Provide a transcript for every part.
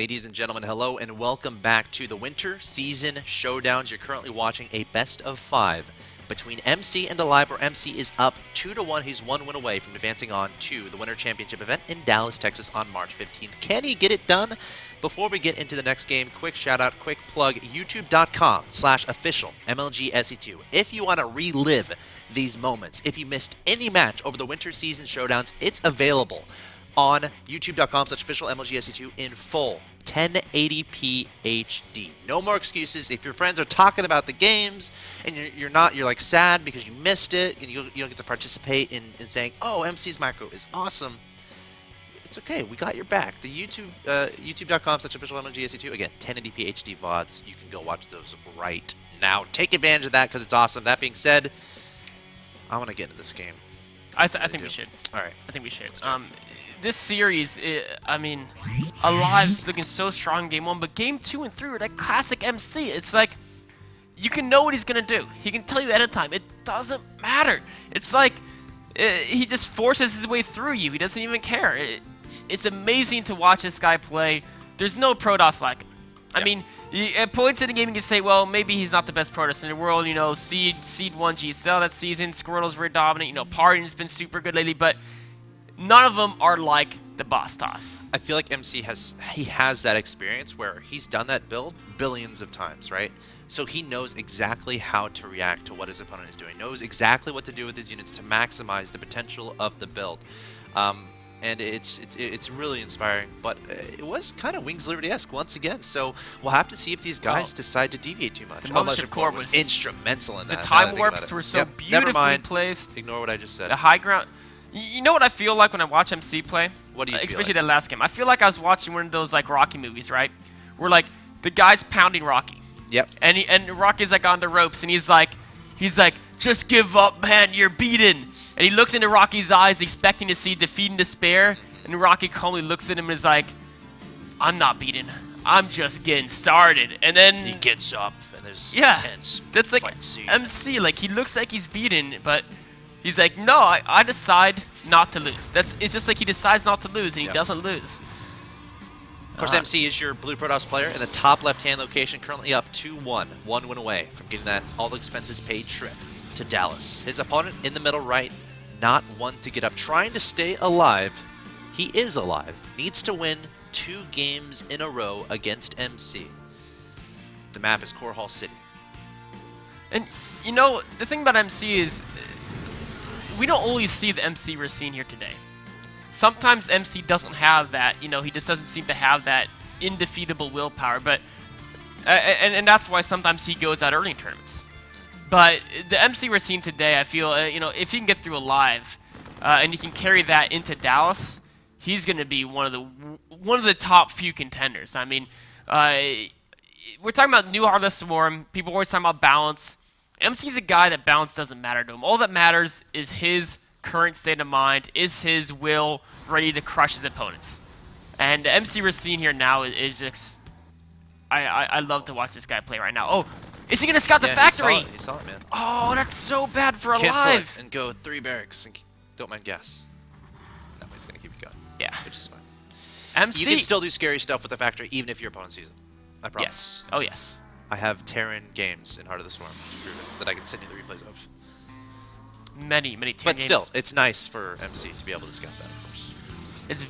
Ladies and gentlemen, hello and welcome back to the Winter Season Showdowns. You're currently watching a best of 5 between MC and Alive, where MC is up 2-1. He's 1 win away from advancing on to the Winter Championship event in Dallas, Texas on March 15th. Can he get it done? Before we get into the next game, quick shout out, quick plug, youtube.com/official MLGSE2. If you want to relive these moments, if you missed any match over the Winter Season Showdowns, it's available on youtube.com/official MLGSE2 in full 1080p HD. No more excuses. If your friends are talking about the games and you're like sad because you missed it and you don't get to participate in saying, oh, MC's macro is awesome, it's okay. We got your back. The youtube.com/official MLGSE2, again, 1080p HD VODs. You can go watch those right now. Take advantage of that because it's awesome. That being said, I want to get into this game. I think we should. All right. I think we should. This series, I mean, Alive's looking so strong in Game 1, but Game 2 and 3 are that classic MC. It's like, you can know what he's going to do. He can tell you ahead of time. It doesn't matter. It's like, he just forces his way through you. He doesn't even care. It's amazing to watch this guy play. There's no Protoss like him. I mean, at points in the game, you can say, well, maybe he's not the best Protoss in the world. You know, Seed 1 GSL that season. Squirtle's very dominant. You know, Party's been super good lately, but none of them are like the Boss Toss. I feel like MC has that experience where he's done that build billions of times, right? So he knows exactly how to react to what his opponent is doing, knows exactly what to do with his units to maximize the potential of the build. And it's really inspiring, but it was kind of Wings Liberty-esque once again, so we'll have to see if these guys decide to deviate too much. The Mothership Core was instrumental in that. The time warps were so beautifully placed. Ignore what I just said. The high ground. You know what I feel like when I watch MC play? What do you feel especially like? that last game. I feel like I was watching one of those like Rocky movies, right? Where like the guy's pounding Rocky. Yep. And Rocky's like on the ropes, and he's like, just give up, man, you're beaten. And he looks into Rocky's eyes, expecting to see defeat and despair. And Rocky calmly looks at him and is like, I'm not beaten. I'm just getting started. And then he gets up, and there's intense that's like fight scene. MC. Like he looks like he's beaten, but he's like, no, I decide not to lose. It's just like he decides not to lose, and he doesn't lose. Of course, MC is your blue Protoss player in the top left-hand location, currently up 2-1, 1 win away from getting that all-expenses-paid trip to Dallas. His opponent in the middle right, not one to get up, trying to stay alive. He is alive, needs to win 2 games in a row against MC. The map is Core Hall City. And, you know, the thing about MC is, we don't always see the MC we're seeing here today. Sometimes MC doesn't have that, you know, he just doesn't seem to have that indefeatable willpower, but, and that's why sometimes he goes out early in tournaments. But the MC we're seeing today, I feel, you know, if he can get through Alive, and he can carry that into Dallas, he's going to be one of the top few contenders. I mean, we're talking about new Heartless Swarm, people are always talking about balance. MC's a guy that balance doesn't matter to him. All that matters is his current state of mind, is his will ready to crush his opponents. And the MC we're seeing here now is just, I love to watch this guy play right now. Oh, is he going to scout the factory? He saw it, man. Oh, that's so bad for Cancel Alive. it and go 3 barracks and don't mind gas. No, he's going to keep you going. Yeah. Which is fine. MC. You can still do scary stuff with the factory even if your opponent sees it. I promise. Yes. Oh, yes. I have Terran games in Heart of the Swarm to prove it, that I can send you the replays of. Many Terran But still, games. it's nice for MC to be able to scout that, of course. It's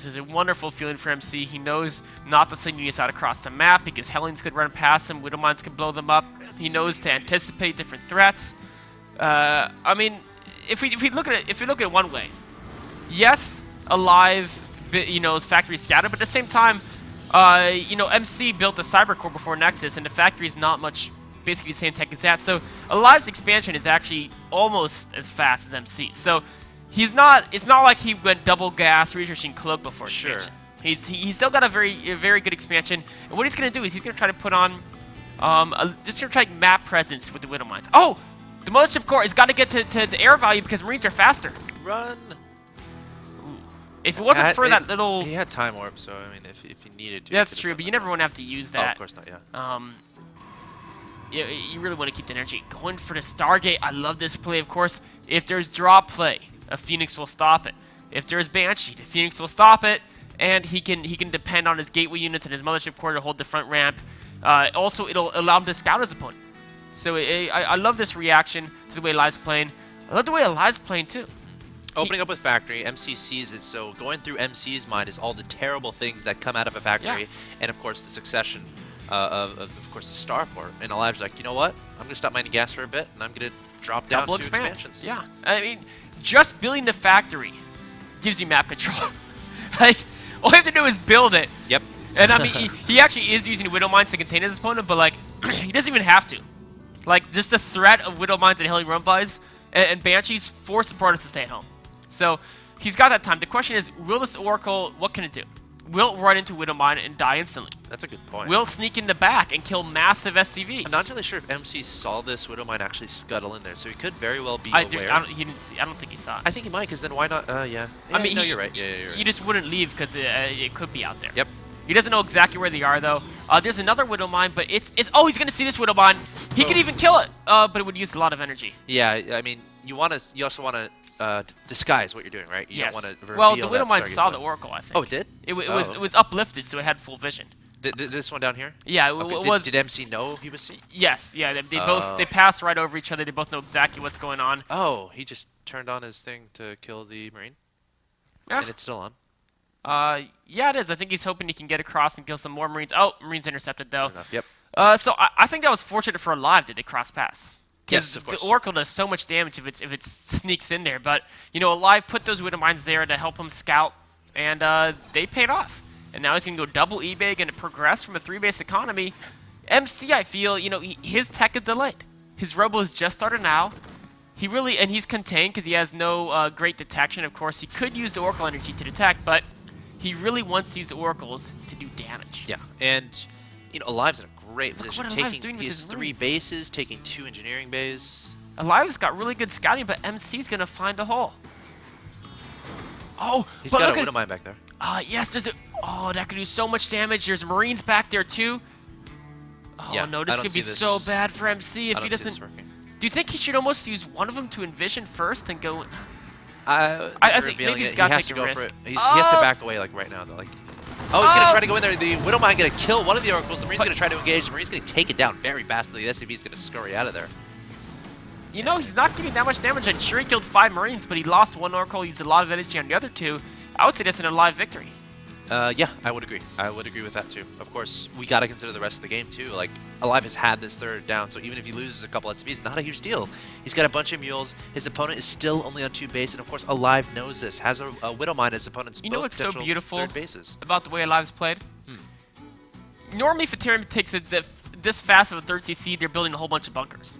it's a wonderful feeling for MC. He knows not to send units out across the map because Hellions could run past him, Widowmines could blow them up. He knows to anticipate different threats. I mean, if we look at it one way, yes, Alive, you know, is factory scattered, but at the same time, you know, MC built a cyber core before Nexus, and the factory is not much, basically the same tech as that. So Alive's expansion is actually almost as fast as MC. So it's not like he went double gas researching Cloak before expansion. He's still got a very good expansion. And what he's gonna do is he's gonna try to put on just gonna try map presence with the Widow Mines. Oh, the Mothership Core has got to get to the air value because Marines are faster. Run. Ooh. If it wasn't for that little, he had time warp, so I mean, if he needed to, yeah, that's true. But you never want to have to use that. Oh, of course not. Yeah. You really want to keep the energy going for the Stargate. I love this play, of course. If there's drop play, a Phoenix will stop it. If there's Banshee, the Phoenix will stop it. and he can depend on his gateway units and his mothership core to hold the front ramp. Also, it'll allow him to scout his opponent. So I love this reaction to the way Alive's playing. I love the way Alive's playing too. Opening up with Factory, MC sees it, so going through MC's mind is all the terrible things that come out of a Factory, and of course the succession of course the Starport. And Alive's like, you know what? I'm gonna stop mining gas for a bit, and I'm gonna drop down to expansions. Yeah, I mean, just building the Factory gives you map control. Like, all you have to do is build it. Yep. And I mean, he actually is using Widow Mines to contain his opponent, but like, he doesn't even have to. Like, just the threat of Widow Mines and Heli Rumbuys and Banshees force the Protoss to stay at home. So, he's got that time. The question is, will this Oracle, what can it do? Will it run into Widow Mine and die instantly? That's a good point. Will it sneak in the back and kill massive SCVs? I'm not really sure if MC saw this Widow Mine actually scuttle in there, so he could very well be aware. He didn't see. I don't think he saw it. I think he might, because then why not? Yeah. I mean, no, you're right. Yeah, you're right. You just wouldn't leave because it could be out there. Yep. He doesn't know exactly where they are, though. There's another Widow Mine, but it's oh, he's going to see this Widow Mine. He could even kill it, but it would use a lot of energy. Yeah, I mean, you also want to disguise what you're doing, right? You yes. don't want to reveal. Well, the Widow Mine saw the Oracle, I think. Oh, it did? It was uplifted, so it had full vision. This one down here? Yeah, okay. it was. Did MC know he was seeing? Yes, yeah. They both passed right over each other. They both know exactly what's going on. Oh, he just turned on his thing to kill the Marine. Yeah. And it's still on. Yeah, it is. I think he's hoping he can get across and kill some more Marines. Oh, Marines intercepted though. Yep. So I think that was fortunate for Alive that they cross pass. Yes, of course. The Oracle does so much damage if it sneaks in there, but you know, Alive put those Widow Mines there to help him scout, and they paid off. And now he's gonna go double E-Big and progress from a 3-base economy. MC, I feel, you know, his tech is delayed. His Robo has just started now. He's contained because he has no great detection. Of course, he could use the Oracle energy to detect, but he really wants these Oracles to do damage. Yeah, and you know, Alive's in a great position. He has 3 bases, taking 2 engineering bays. Alive's got really good scouting, but MC's gonna find a hole. Oh, he's got a Widow Mine back there. Yes, there's a. Oh, that could do so much damage. There's Marines back there too. Oh yeah, no, this could be so bad for MC if he doesn't. Do you think he should almost use one of them to envision first and go? I think maybe he's got to take a risk. He has to back away like right now though. Like, oh, he's gonna try to go in there. The Widow Mine gonna kill one of the Oracles. The Marine's gonna try to engage. The Marine's gonna take it down very fastly. The SCV's gonna scurry out of there. You know, he's not doing that much damage. I'm sure he killed 5 Marines, but he lost 1 Oracle, used a lot of energy on the other 2. I would say that's an Alive victory. Yeah, I would agree. I would agree with that too. Of course, we gotta consider the rest of the game too. Like, Alive has had this third down, so even if he loses a couple SCVs, not a huge deal. He's got a bunch of mules. His opponent is still only on 2 bases, and of course, Alive knows this. Has a Widow Mine as opponent's You know what's so beautiful third bases. about the way Alive's played? Normally, if a team takes this fast of a 3rd CC, they're building a whole bunch of bunkers.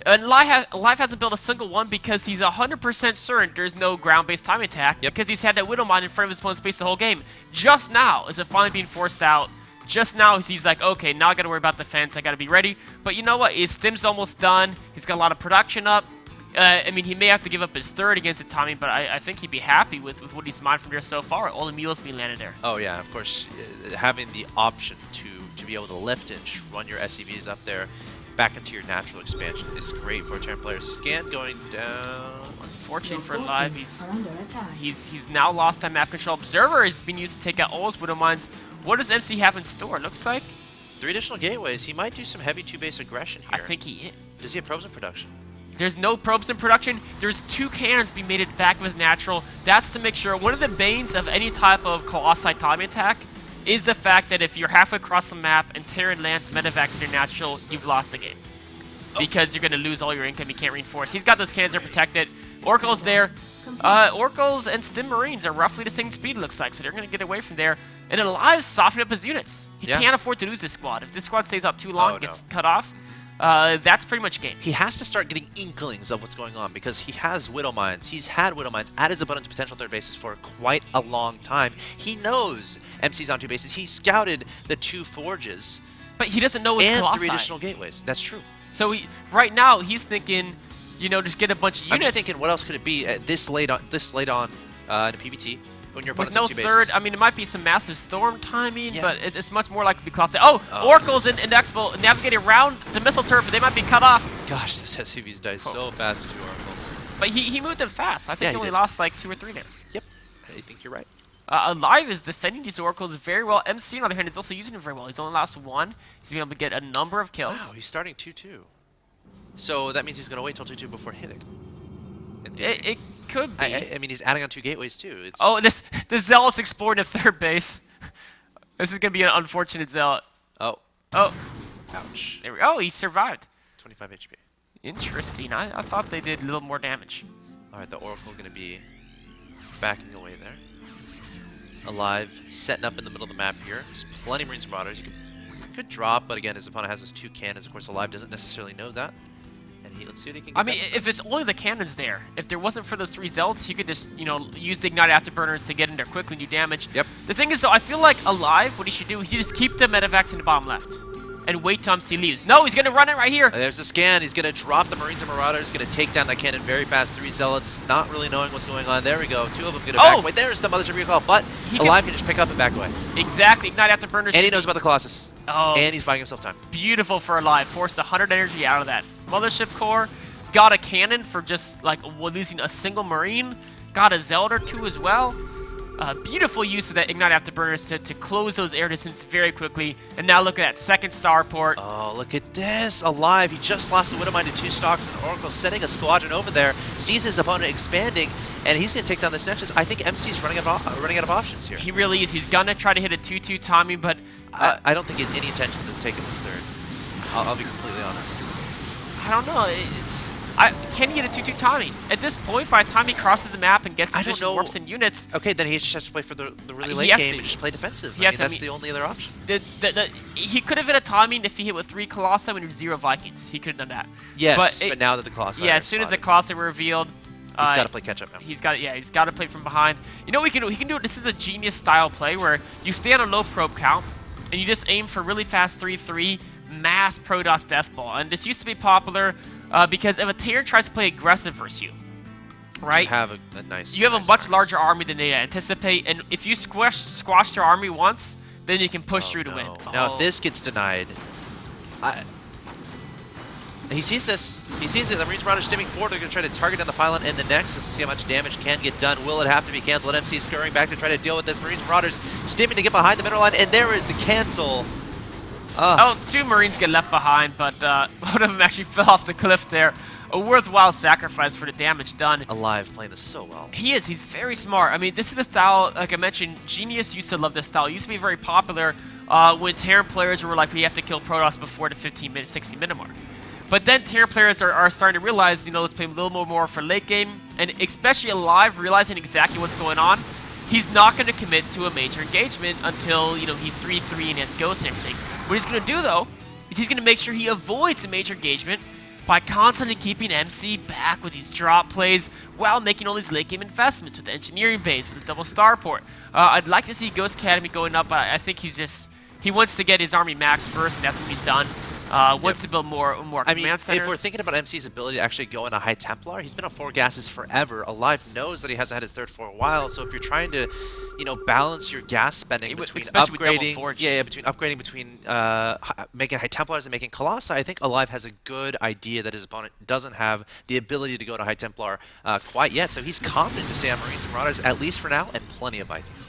And Alive hasn't built a single one because he's 100% certain there's no ground-based time attack because he's had that Widow Mine in front of his opponent's base the whole game. Just now is it finally being forced out. Just now he's like, okay, now I gotta worry about defense, I gotta be ready. But you know what, his stim's almost done, he's got a lot of production up. I mean, he may have to give up his 3rd against Itami, but I think he'd be happy with what he's mined from there so far. All the mules being landed there. Oh yeah, of course, having the option to be able to lift it and just run your SCVs up there back into your natural expansion is great for a Terran player. Scan going down. Unfortunately for Alive, he's now lost that map control. Observer has been used to take out all his Widow Mines. What does MC have in store? Looks like 3 additional gateways. He might do some heavy 2-base aggression here. I think he is. Does he have probes in production? There's no probes in production. There's 2 cannons being made at the back of his natural. That's to make sure. One of the banes of any type of Colossi Tommy attack is the fact that if you're halfway across the map and Terran lands medevacs in your natural, you've lost the game. Because you're going to lose all your income, you can't reinforce. He's got those cannons that are protected. Oracle's there. Oracles and Stim Marines are roughly the same speed, it looks like, so they're going to get away from there. And Alive's softening up his units. He can't afford to lose this squad. If this squad stays up too long, gets cut off, that's pretty much game. He has to start getting inklings of what's going on because he has Widow Mines. He's had Widow Mines at his opponent's potential 3rd bases for quite a long time. He knows MC's on 2 bases. He scouted the 2 forges. But he doesn't know his and Colossi. 3 additional gateways. That's true. So right now he's thinking, you know, just get a bunch of units. I'm just thinking, what else could it be this late on in a PvT when your opponent's with no on 2 bases? 3rd, I mean, it might be some massive storm timing, but it's much more likely to be Colossi. Oh, Oracle's in Expo navigating around the missile turret, but they might be cut off. Gosh, this SCV's died so fast with 2 Oracles. But he moved them fast. I think he only lost like 2 or 3 there. Yep, I think you're right. Alive is defending these oracles very well. MC, on the other hand, is also using them very well. He's only lost one. He's been able to get a number of kills. Wow, he's starting 2-2. So that means he's going to wait till 2-2 before hitting. It could be. I mean, he's adding on 2 gateways, too. It's Oh, the Zealot's exploring to third base. This is going to be an unfortunate Zealot. Oh. Oh. Ouch. There we go. Oh, he survived. 25 HP. Interesting. I thought they did a little more damage. Alright, the Oracle going to be backing away there. Alive, setting up in the middle of the map here. There's plenty of Marines and Marauders. You could drop, but again, his opponent has those 2 cannons. Of course, Alive doesn't necessarily know that. And let's see what he can get. I mean, if it's only the cannons there, if there wasn't for those 3 Zealots, he could just, use the Ignite Afterburners to get in there quickly and do damage. Yep. The thing is, though, I feel like Alive, what he should do is he just keep the Medivacs in the bottom left and wait till MC leaves. No, he's going to run it right here. There's a scan. He's going to drop the Marines and Marauders. Going to take down that cannon very fast. 3 Zealots, not really knowing what's going on. There we go. 2 of them going to back away. There's the Mothership Recall, but Alive can just pick up and back away. Exactly. Ignite Afterburners. And he knows about the Colossus. Oh. And he's buying himself time. Beautiful for Alive. Forced 100 energy out of that. Mothership Core. Got a cannon for just, like, losing a single Marine. Got a Zealot or 2 as well. Beautiful use of that Ignite Afterburners to close those air distance very quickly. And now look at that second starport. Oh, look at this. Alive. He just lost the Widowmine to 2 stocks, and Oracle setting a squadron over there. Sees his opponent expanding, and he's going to take down this Nexus. I think MC's running out of options here. He really is. He's going to try to hit a 2-2 timing, but... I don't think he has any intentions of taking this third. I'll be completely honest. I don't know. Can he get a 2-2 timing? At this point, by the time he crosses the map and gets additional warps and units... Okay, then he just has to play for the really late game and just play defensive. That's the only other option. He could have hit a timing if he hit with 3 Colossi when he was 0 Vikings. He could have done that. Yes, but now that the Colossi as soon as the Colossi were revealed... He's got to play catch-up now. He's got to play from behind. You know what he can do? He can do it. This is a genius style play where you stay on a low probe count, and you just aim for really fast 3-3 mass Protoss Death Ball. And this used to be popular... because if a Terran tries to play aggressive versus you, right? You have a much larger army than they anticipate, and if you squash their army once, then you can push through to win. Now, if this gets denied, he sees this. He sees it. The Marines Marauders stimming forward. They're going to try to target down the pylon and the Nexus to see how much damage can get done. Will it have to be canceled? MC scurrying back to try to deal with this. Marines Marauders stimming to get behind the mineral line, and there is the cancel. 2 Marines get left behind, but one of them actually fell off the cliff there. A worthwhile sacrifice for the damage done. Alive playing this so well. He is. He's very smart. I mean, this is a style, like I mentioned, Genius used to love this style. It used to be very popular when Terran players were like, we have to kill Protoss before the 15-minute, 60-minute mark. But then Terran players are starting to realize, let's play a little more for late game, and especially Alive, realizing exactly what's going on. He's not going to commit to a major engagement until, he's 3-3 and hits Ghost and everything. What he's going to do, though, is he's going to make sure he avoids a major engagement by constantly keeping MC back with these drop plays while making all these late-game investments with the engineering base, with the double starport. I'd like to see Ghost Academy going up, but I think he wants to get his army max first, and that's what he's done. Wants to build more command centers. If we're thinking about MC's ability to actually go in a High Templar, he's been on 4 gases forever. Alive knows that he hasn't had his third for a while, so if you're trying to, balance your gas spending between upgrading, between making High Templars and making Colossi, I think Alive has a good idea that his opponent doesn't have the ability to go to High Templar quite yet, so he's confident to stay on Marines and Marauders, at least for now, and plenty of Vikings.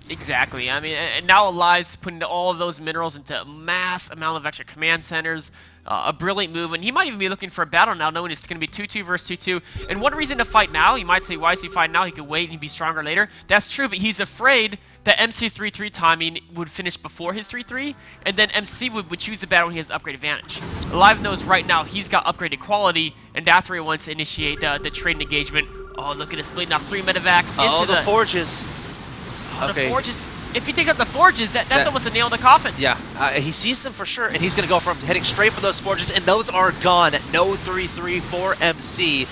Exactly. I mean, and now Alive's putting all of those minerals into a mass amount of extra command centers. A brilliant move, and he might even be looking for a battle now, knowing it's going to be 2-2 versus 2-2. And one reason to fight now, you might say, why is he fighting now? He could wait and be stronger later. That's true, but he's afraid that MC's 3-3 timing would finish before his 3-3, and then MC would choose the battle when he has upgrade advantage. Alive knows right now he's got upgraded quality, and that's where he wants to initiate the trade engagement. Oh, look at this split now. 3 medevacs into the forges. Okay. The forges. If he takes out the forges, that's almost a nail in the coffin. Yeah, he sees them for sure, and he's going to go from heading straight for those forges, and those are gone. No 3-3 for MC.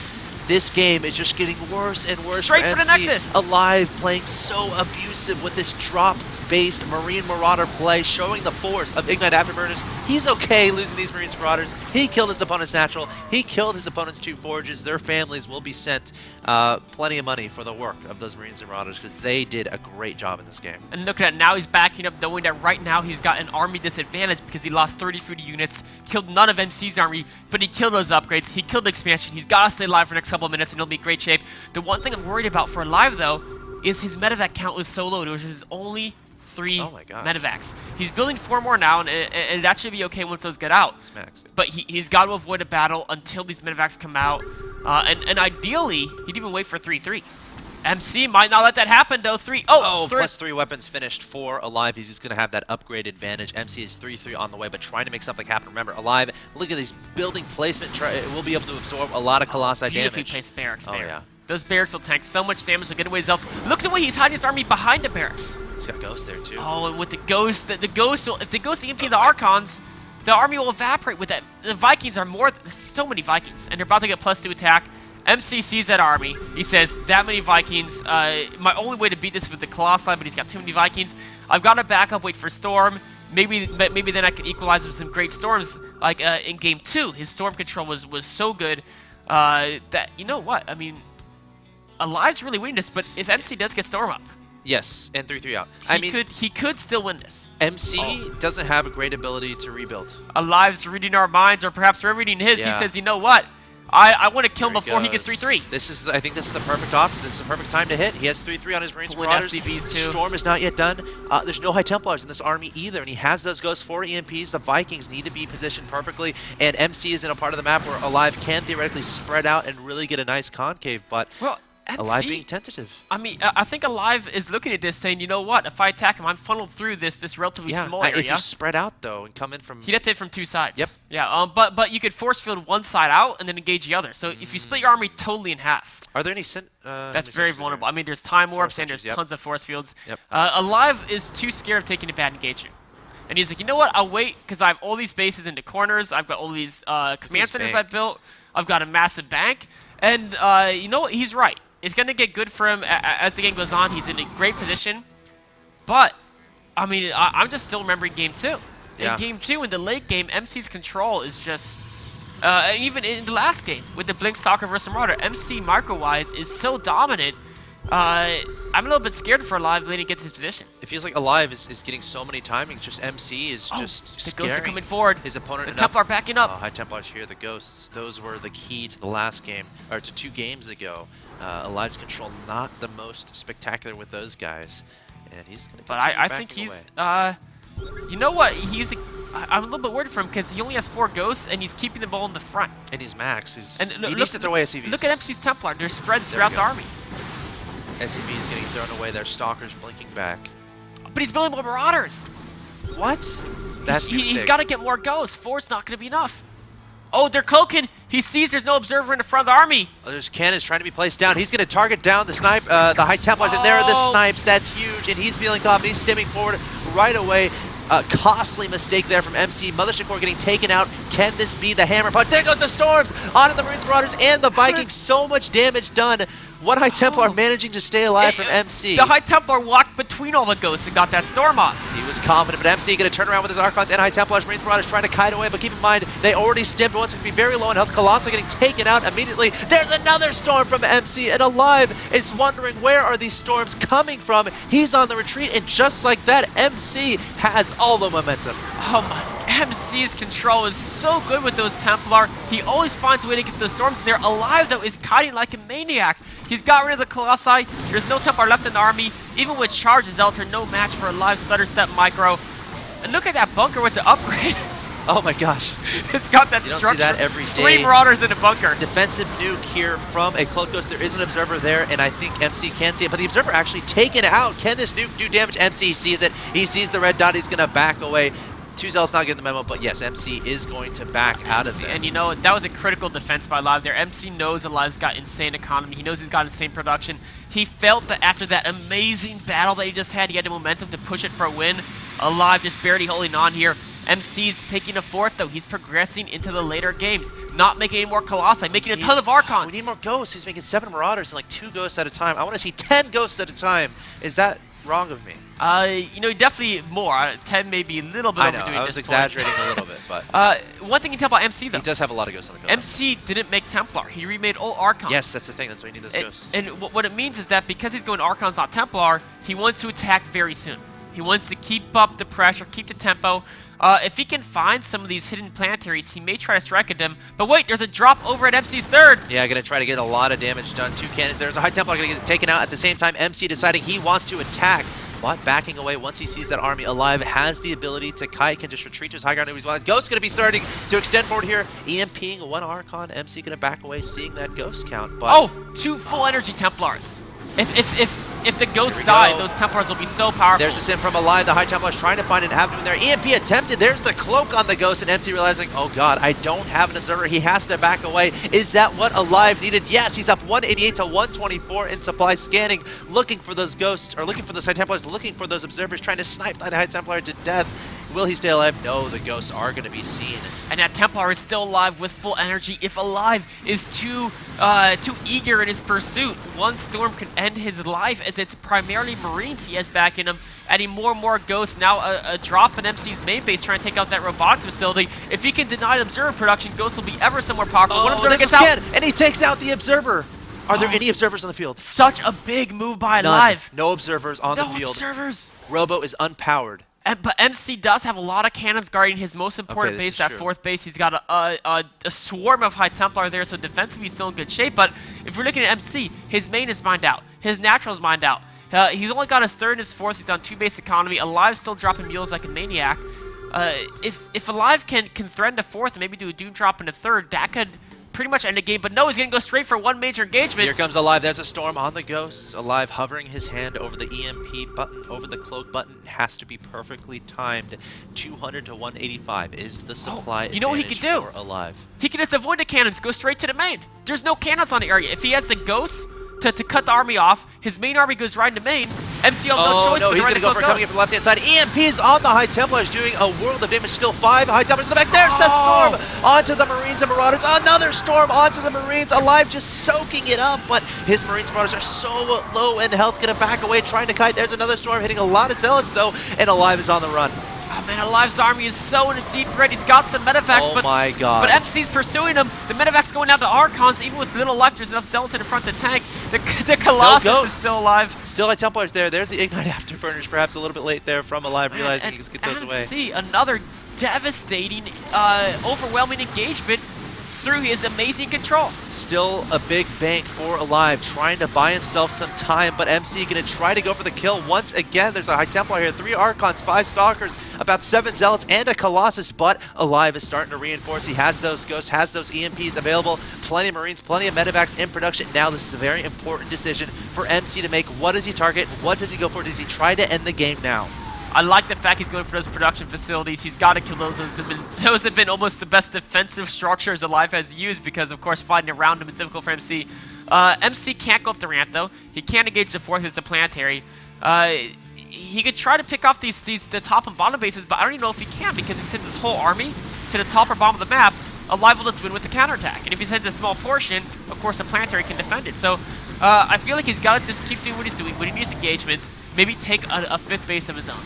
This game is just getting worse and worse. Straight for the MC. Nexus. Alive playing so abusive with this drop-based Marine Marauder play, showing the force of Ignite Afterburners. He's okay losing these Marines Marauders. He killed his opponent's natural. He killed his opponent's 2 forges. Their families will be sent plenty of money for the work of those Marines and Marauders because they did a great job in this game. And look at that. Now he's backing up, knowing that right now he's got an army disadvantage because he lost 30 food units, killed none of MC's army, but he killed those upgrades. He killed the expansion. He's got to stay alive for the next couple of minutes, and he'll be in great shape. The one thing I'm worried about for Alive, though, is his medevac count was so low. It was his only 3 Oh my gosh. medevacs. He's building 4 more now, and that should be okay once those get out. He's maxed. But he's got to avoid a battle until these medevacs come out. And ideally, he'd even wait for 3-3. MC might not let that happen, though. Plus 3 weapons finished for Alive. He's just going to have that upgrade advantage. MC is 3-3 on the way, but trying to make something happen. Remember, Alive, look at these building placement. We'll be able to absorb a lot of Colossi damage. Beautifully placed barracks there. Yeah. Those barracks will tank so much damage, they'll get away his elf. Look at the way he's hiding his army behind the barracks. He's got Ghost there, too. Oh, and with the Ghost, the Ghost will, if the Ghost EMP the Archons, the army will evaporate with that. The Vikings are so many Vikings, and they're about to get +2 attack. MC sees that army. He says, that many Vikings, my only way to beat this is with the Colossi, but he's got too many Vikings. I've got to back up, wait for Storm. Maybe then I can equalize with some great Storms, like in Game 2. His Storm control was so good that, you know what, I mean, Alive's really winning this, but if MC does get Storm up, yes, and 3-3 out. He could still win this. MC doesn't have a great ability to rebuild. Alive's reading our minds, or perhaps we're reading his. Yeah. He says, you know what? I want to kill him before he gets 3-3. I think this is the perfect option. This is the perfect time to hit. He has 3-3 on his Marines Marauders. SCVs too. Storm is not yet done. There's no High Templars in this army either, and he has those Ghosts for EMPs. The Vikings need to be positioned perfectly, and MC is in a part of the map where Alive can theoretically spread out and really get a nice concave, but MC, Alive being tentative. I mean, I think Alive is looking at this saying, you know what, if I attack him, I'm funneled through this relatively small area. If you spread out, though, and come in from... He'd have to hit from 2 sides. Yep. Yeah, but you could force field one side out and then engage the other. So if you split your army totally in half... Are there any... that's very vulnerable. I mean, there's Time Warps and there's tons of force fields. Yep. Alive is too scared of taking a bad engagement. And he's like, you know what, I'll wait, because I have all these bases into corners. I've got all these command centers I've built. I've got a massive bank. And you know what, he's right. It's going to get good for him as the game goes on. He's in a great position. But, I mean, I'm just still remembering Game 2. Yeah. In Game 2, in the late game, MC's control is just... even in the last game, with the Blink Stalker versus Marauder, MC micro-wise is so dominant. I'm a little bit scared for Alive when he gets his position. It feels like Alive is getting so many timings. Just MC is just the scaring Ghosts are coming forward. His opponent. The Templar backing up. High Templars here. The Ghosts. Those were the key to the last game, or to 2 games ago. Alive's control not the most spectacular with those guys, and he's going to. But I think he's. You know what? I'm a little bit worried for him because he only has 4 Ghosts and he's keeping the ball in the front. And he's max. He look, needs to throw away SCVs. Look at MC's Templar. They're spread throughout the army. SCVs getting thrown away. Their Stalkers blinking back. But he's building more Marauders. What? He's got to get more Ghosts. 4's not going to be enough. Oh, they're cloaking. He sees there's no observer in the front of the army. There's cannons trying to be placed down. He's going to target down the the High Templars, and there are the snipes. That's huge, and he's feeling confident. He's stimming forward right away. Costly mistake there from MC. Mothership Core getting taken out. Can this be the hammer punch? There goes the Storms onto the Marines Marauders and the Vikings. So much damage done. One High Templar managing to stay alive from MC. The High Templar walked between all the Ghosts and got that Storm off. He was confident, but MC going to turn around with his Archons and High Templars. Marines Marauders trying to kite away, but keep in mind, they already stimmed once. It can be very low on health. Colossi getting taken out immediately. There's another Storm from MC, and Alive is wondering where are these Storms coming from. He's on the retreat, and just like that, MC has all the momentum. Oh my, MC's control is so good with those Templar. He always finds a way to get those Storms in there. Alive, though, is kiting like a maniac. He's got rid of the Colossi. There's no Templar left in the army. Even with charges, Elter, no match for Alive Stutter Step Micro. And look at that bunker with the upgrade. Oh my gosh. It's got that you don't structure. See that every day. 3 Marauders in a bunker. Defensive nuke here from a Cloak Ghost. There is an Observer there, and I think MC can see it. But the Observer actually taken out. Can this nuke do damage? MC sees it. He sees the red dot. He's going to back away. 2Zel's not getting the memo, but yes, MC is going to back out of there. And you know, that was a critical defense by Alive there. MC knows Alive's got insane economy. He knows he's got insane production. He felt that after that amazing battle that he just had, he had the momentum to push it for a win. Alive just barely holding on here. MC's taking a 4th, though. He's progressing into the later games. Not making any more Colossi, making a ton of Archons. We need more Ghosts. He's making 7 Marauders and like 2 Ghosts at a time. I want to see 10 Ghosts at a time. Is that wrong of me? You know, definitely more. 10 may be a little bit overdoing I was exaggerating a little bit, but... one thing you can tell about MC, though. He does have a lot of Ghosts on the field. MC didn't make Templar. He remade all Archons. Yes, that's the thing. That's why you need those Ghosts. And what it means is that because he's going Archons, not Templar, he wants to attack very soon. He wants to keep up the pressure, keep the tempo. If he can find some of these hidden planetaries, he may try to strike at them. But wait, there's a drop over at MC's third. Yeah, going to try to get a lot of damage done. 2 cannons. There's a High Templar going to get taken out at the same time. MC deciding he wants to attack. But backing away once he sees that army alive, has the ability to kite, can just retreat to his high ground. Ghost going to be starting to extend forward here. EMPing 1 Archon. MC going to back away, seeing that Ghost count. But oh, 2 full energy Templars. If the Ghosts die, those Templars will be so powerful. There's just in from Alive. The High Templar is trying to find an avenue in there. EMP attempted. There's the cloak on the Ghost, and MC realizing, oh god, I don't have an observer. He has to back away. Is that what Alive needed? Yes, he's up 188 to 124 in supply, scanning, looking for those Ghosts, or looking for those High Templars, looking for those observers, trying to snipe that High Templar to death. Will he stay alive? No, the Ghosts are going to be seen. And that Templar is still alive with full energy. If Alive is too eager in his pursuit, one storm can end his life, as it's primarily Marines he has back in him. Adding more and more Ghosts, now a drop in MC's main base trying to take out that robotics facility. If he can deny the observer production, Ghosts will be ever so more powerful. One observer gets out, and he takes out the observer. Are there any observers on the field? Such a big move by None. Alive. No observers on the field. No observers. Robo is unpowered. But MC does have a lot of cannons guarding his most important base, that 4th base. He's got a swarm of High Templar there, so defensively he's still in good shape. But if we're looking at MC, his main is mined out. His natural is mined out. He's only got his 3rd and his 4th. He's on 2 base economy. Alive still dropping mules like a maniac. If Alive can threaten the 4th and maybe do a Doom drop in the 3rd, that could pretty much end the game. But no, he's going to go straight for 1 major engagement. Here comes Alive. There's a storm on the Ghosts. Alive hovering his hand over the EMP button, over the cloak button. Has to be perfectly timed. 200 to 185 is the supply. You know what he could do? Alive. He can just avoid the cannons, go straight to the main. There's no cannons on the area. If he has the Ghosts to cut the army off, his main army goes right into main. MCL no choice. No, he's going to go for coming in from the left-hand side. EMP's on the High Templars, doing a world of damage. Still 5 High Templars in the back. There's the storm onto the Marines and Marauders. Another storm onto the Marines. Alive just soaking it up, but his Marines and Marauders are so low in health. Going to back away, trying to kite. There's another storm hitting a lot of Zealots, though, and Alive is on the run. Oh man, Alive's army is so in a deep red. He's got some medevacs, but my god. But MC's pursuing him. The medevac's going out to Archons. Even with little life, there's enough Zealots in front to tank. The Colossus is still alive. Still High Templars there. There's the Ignite Afterburners, perhaps a little bit late there from Alive, realizing he can get those away. MC, another devastating, overwhelming engagement through his amazing control. Still a big bank for Alive, trying to buy himself some time, but MC going to try to go for the kill once again. There's a High Templar here, 3 Archons, 5 Stalkers, about 7 Zealots, and a Colossus, but Alive is starting to reinforce. He has those Ghosts, has those EMPs available, plenty of Marines, plenty of medevacs in production. Now this is a very important decision for MC to make. What does he target? What does he go for? Does he try to end the game now? I like the fact he's going for those production facilities. He's got to kill those. Those have been almost the best defensive structures Alive has used because, of course, fighting around him is difficult for MC. MC can't go up the ramp, though. He can't engage the 4th as a planetary. He could try to pick off the top and bottom bases, but I don't even know if he can because he sends his whole army to the top or bottom of the map. Alive will just win with the counterattack. And if he sends a small portion, of course, a planetary can defend it. So I feel like he's got to just keep doing what he's doing. When he needs engagements, maybe take a 5th base of his own.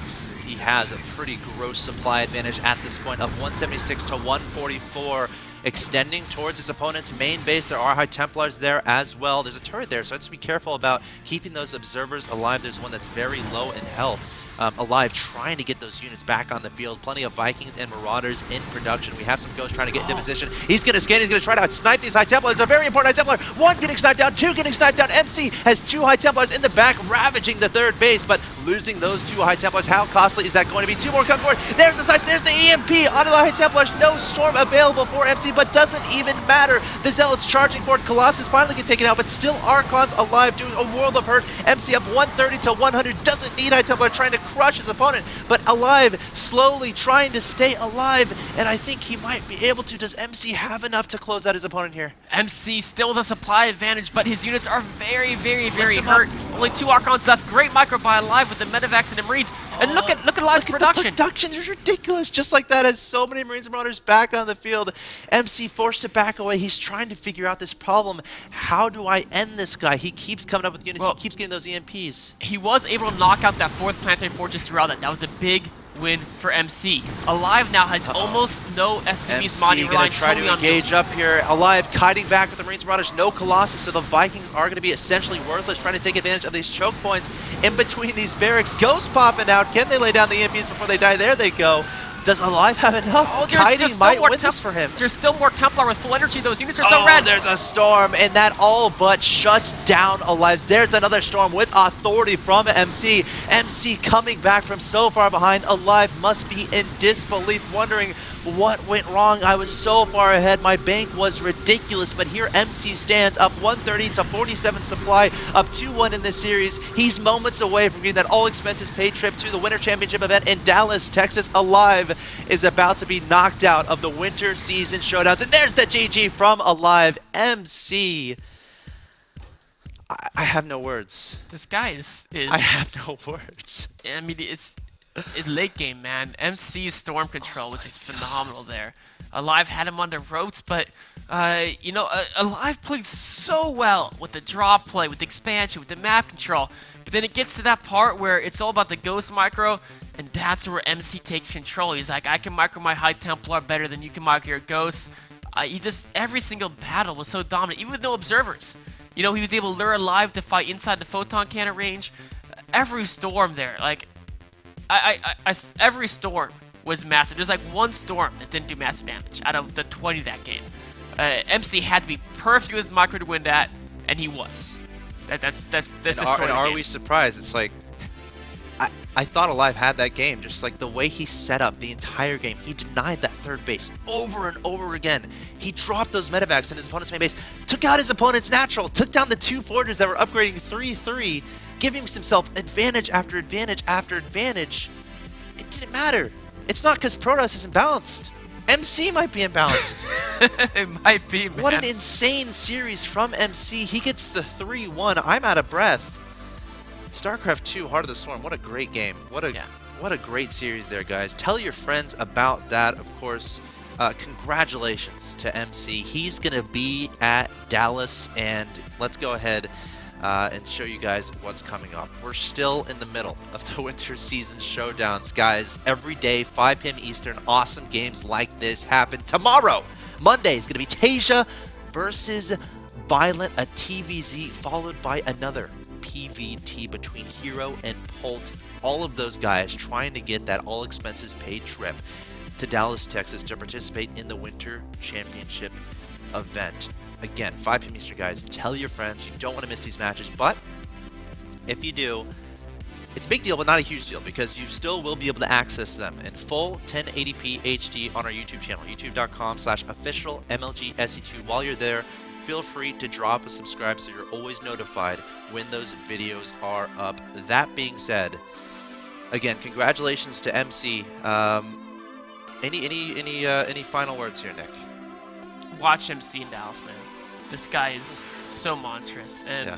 He has a pretty gross supply advantage at this point of 176 to 144, extending towards his opponent's main base. There are High Templars there as well. There's a turret there, so let's be careful about keeping those observers alive. There's one that's very low in health. Alive, trying to get those units back on the field. Plenty of Vikings and Marauders in production. We have some Ghosts trying to get into position. He's going to scan. He's going to try to snipe these High Templars. It's a very important High Templar. 1 getting sniped down, 2 getting sniped down. MC has 2 High Templars in the back, ravaging the 3rd base, but losing those 2 High Templars. How costly is that going to be? 2 more come forward. There's the site. There's the EMP onto the High Templars. No storm available for MC, but doesn't even matter. The Zealots charging for it. Colossus finally get taken out, but still Archons Alive doing a world of hurt. MC up 130 to 100. Doesn't need High Templar, trying to crush his opponent. But Alive slowly trying to stay alive, and I think he might be able to. Does MC have enough to close out his opponent here? MC still with a supply advantage, but his units are very, very, very hurt. Only 2 Archons left. Great micro by Alive with the medevacs and the Marines. And look at Alive's production. The production is ridiculous. Just like that, has so many Marines and Marauders back on the field. MC forced to back away. He's trying to figure out this problem. How do I end this guy? He keeps coming up with units. He keeps getting those EMPs. He was able to knock out that 4th planetary fortress throughout that. That was a big win for MC. Alive now has almost no SCVs mining, gonna relying try totally to on engage heals. up here. Alive kiting back with the Marines Marauders, no Colossus, so the Vikings are gonna be essentially worthless, trying to take advantage of these choke points in between these barracks. Ghost popping out. Can they lay down the EMPs before they die? There they go. Does Alive have enough? Oh, Kiting might win this for him. There's still more Templar with full energy. Those units are so red. There's a storm, and that all but shuts down Alive's. There's another storm with authority from MC. MC coming back from so far behind. Alive must be in disbelief, wondering what went wrong. I was so far ahead. My bank was ridiculous, but here MC stands up 130 to 47 supply, up 2-1 in this series. He's moments away from getting that all expenses paid trip to the Winter Championship event in Dallas, Texas. Alive is about to be knocked out of the Winter Season Showdowns. And there's the GG from Alive. MC. I have no words. This guy is I have no words. I mean, it's late game, man. MC's storm control, which is phenomenal there. Alive had him on the ropes, but you know, Alive played so well with the draw play, with the expansion, with the map control. But then it gets to that part where it's all about the Ghost micro, and that's where MC takes control. He's like, I can micro my High Templar better than you can micro your Ghosts. He just, every single battle was so dominant, even with no observers. You know, he was able to lure Alive to fight inside the photon cannon range. Every storm there, like, every storm was massive. There's like one storm that didn't do massive damage out of the 20 that game. MC had to be perfect with his micro to win that, and he was. That's the story. And are we surprised? It's like, I thought Alive had that game, just like the way he set up the entire game. He denied that third base over and over again. He dropped those medevacs in his opponent's main base, took out his opponent's natural, took down the two forgers that were upgrading 3-3, giving himself advantage after advantage after advantage. It didn't matter. It's not because Protoss isn't balanced. MC might be imbalanced. It might be, man. What an insane series from MC. He gets the 3-1. I'm out of breath. StarCraft 2, Heart of the Storm. What a great game. What a great series there, guys. Tell your friends about that, of course. Congratulations to MC. He's going to be at Dallas, and let's go ahead and show you guys what's coming up. We're still in the middle of the Winter Season Showdowns, guys. Every day, 5 p.m. Eastern, awesome games like this happen. Tomorrow, Monday, is going to be Tasia versus Violent, a TVZ, followed by another PVT between Hero and Polt. All of those guys trying to get that all expenses paid trip to Dallas, Texas to participate in the Winter Championship event. Again, 5 p.m. Eastern, guys. Tell your friends. You don't want to miss these matches, but if you do, it's a big deal, but not a huge deal, because you still will be able to access them in full 1080p HD on our YouTube channel, youtube.com/official MLGSE2. While you're there, feel free to drop a subscribe so you're always notified when those videos are up. That being said, again, congratulations to MC. Any final words here, Nick? Watch MC in Dallas, man. This guy is so monstrous. And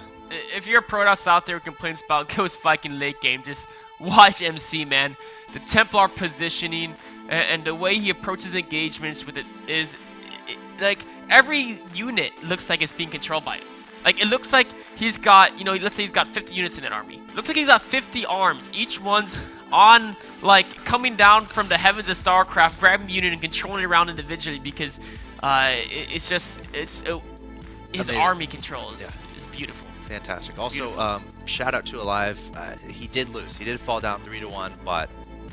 if you're a Protoss out there who complains about Ghost Viking late game, just watch MC, man. The Templar positioning and the way he approaches engagements with it is like every unit looks like it's being controlled by him. Like, it looks like he's got, you know, let's say he's got 50 units in an army. It looks like he's got 50 arms. Each one's on, like, coming down from the heavens of StarCraft, grabbing the unit and controlling it around individually, because it's just, his amazing. army control is beautiful. Fantastic. Also, Beautiful. Shout out to Alive. He did lose. He did fall down 3-1, but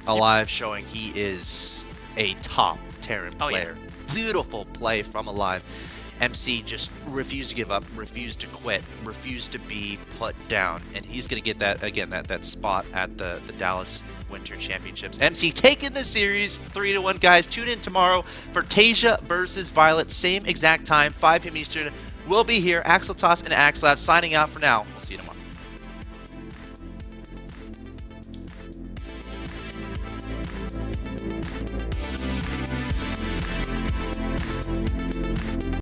Alive showing he is a top Terran player. Beautiful play from Alive. MC just refused to give up, refused to quit, refused to be put down, and he's going to get that, again, that spot at the Dallas Winter Championships. MC taking the series 3-1, guys. Tune in tomorrow for Tasia versus Violet, same exact time, 5 p.m. Eastern. We'll be here, axeltoss and axslav, signing out for now. We'll see you tomorrow.